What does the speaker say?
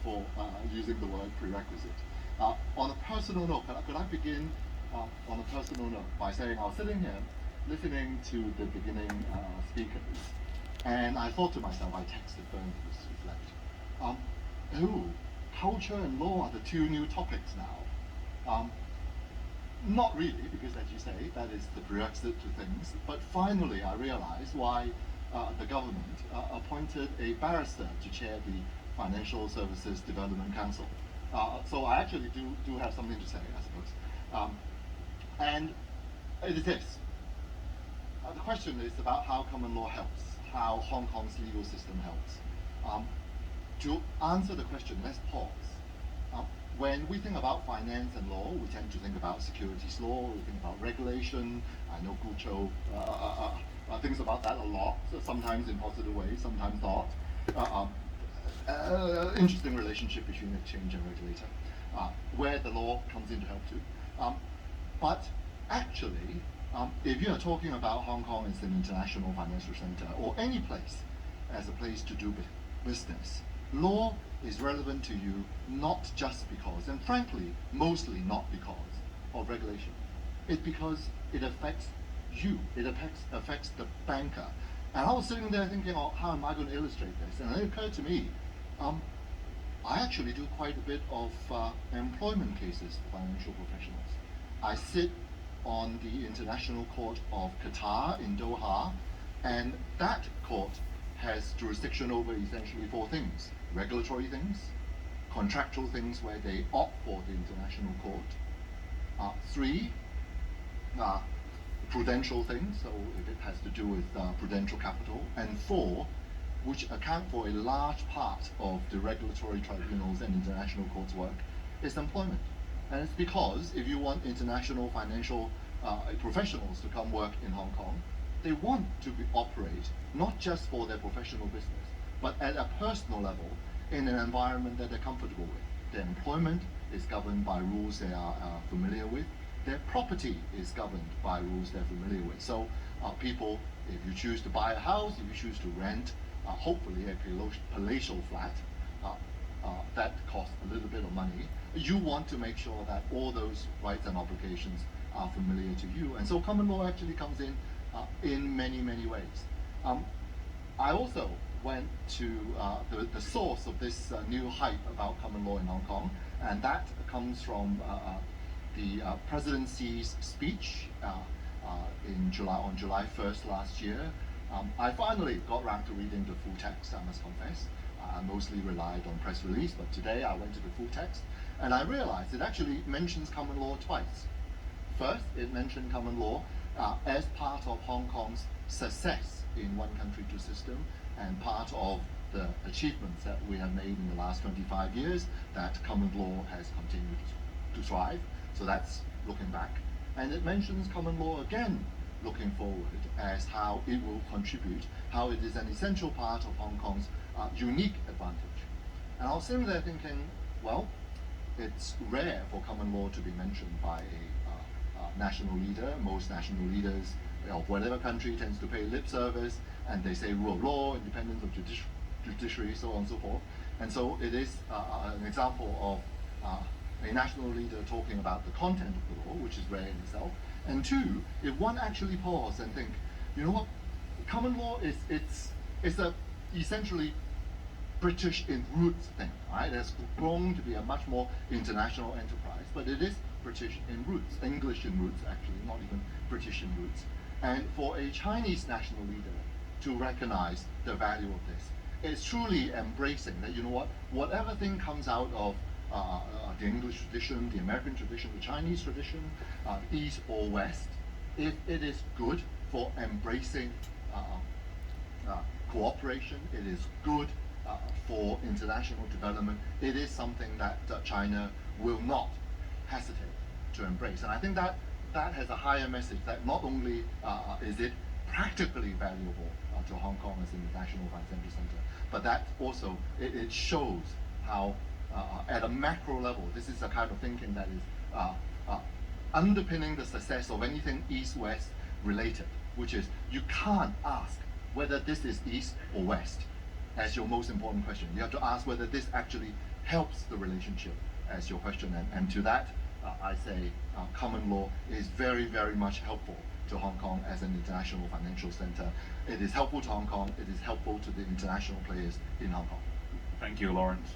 for using the word prerequisite. On a personal note, could I begin on a personal note by saying I was sitting here listening to the beginning speakers, and I thought to myself, I texted Bern to reflect. Culture and law are the two new topics now. Not really, because as you say, that is the prerequisite to things, but finally I realized why the government appointed a barrister to chair the Financial Services Development Council. So I actually do have something to say, I suppose. And it is this. The question is about how common law helps, how Hong Kong's legal system helps. To answer the question, let's pause. When we think about finance and law, we tend to think about securities law, we think about regulation. I know Gucho thinks about that a lot, so sometimes in positive ways, sometimes not. Interesting relationship between exchange and regulator, where the law comes in to help too. But actually, if you are talking about Hong Kong as an international financial center, or any place as a place to do business, law is relevant to you not just because, and frankly, mostly not because of regulation. It's because it affects you, it affects the banker. And I was sitting there thinking, oh, how am I going to illustrate this? And it occurred to me, I actually do quite a bit of employment cases for financial professionals. I sit on the International Court of Qatar in Doha, and that court has jurisdiction over essentially four things: regulatory things, contractual things where they opt for the international court, three, prudential things, so if it has to do with prudential capital, and four, which account for a large part of the regulatory tribunals and international courts' work, is employment. And it's because if you want international financial professionals to come work in Hong Kong, they want to operate not just for their professional business, but at a personal level in an environment that they're comfortable with. Their employment is governed by rules they are familiar with. Their property is governed by rules they're familiar with. So people, if you choose to buy a house, if you choose to rent, hopefully a palatial flat, that costs a little bit of money, you want to make sure that all those rights and obligations are familiar to you. And so common law actually comes in many, many ways. I also went to the source of this new hype about common law in Hong Kong, and that comes from the presidency's speech on July 1st last year. I finally got around to reading the full text, I must confess. I mostly relied on press release, but today I went to the full text, and I realized it actually mentions common law twice. First, it mentioned common law as part of Hong Kong's success in one country, two system, and part of the achievements that we have made in the last 25 years, that common law has continued to thrive. So that's looking back. And it mentions common law again, looking forward, as how it will contribute, how it is an essential part of Hong Kong's unique advantage. And I was sitting there thinking, well, it's rare for common law to be mentioned by a national leader. Most national leaders of whatever country tends to pay lip service, and they say rule of law, independence of judiciary, so on and so forth. And so it is an example of a national leader talking about the content of the law, which is rare in itself. And two, if one actually pause and think, you know what, common law is a essentially British in roots thing, right? It has grown to be a much more international enterprise, but it is British in roots, English in roots actually, not even British in roots. And for a Chinese national leader to recognize the value of this, it's truly embracing that, you know what, whatever thing comes out of the English tradition, the American tradition, the Chinese tradition, East or West, if it is good for embracing cooperation, it is good for international development, it is something that China will not hesitate to embrace. And I think that has a higher message, that not only is it practically valuable to Hong Kong as an international financial center, but that also it shows how at a macro level, this is the kind of thinking that is underpinning the success of anything East-West related, which is you can't ask whether this is East or West as your most important question. You have to ask whether this actually helps the relationship, as your question. And to that, I say common law is very, very much helpful to Hong Kong as an international financial center. It is helpful to Hong Kong. It is helpful to the international players in Hong Kong. Thank you, Laurence.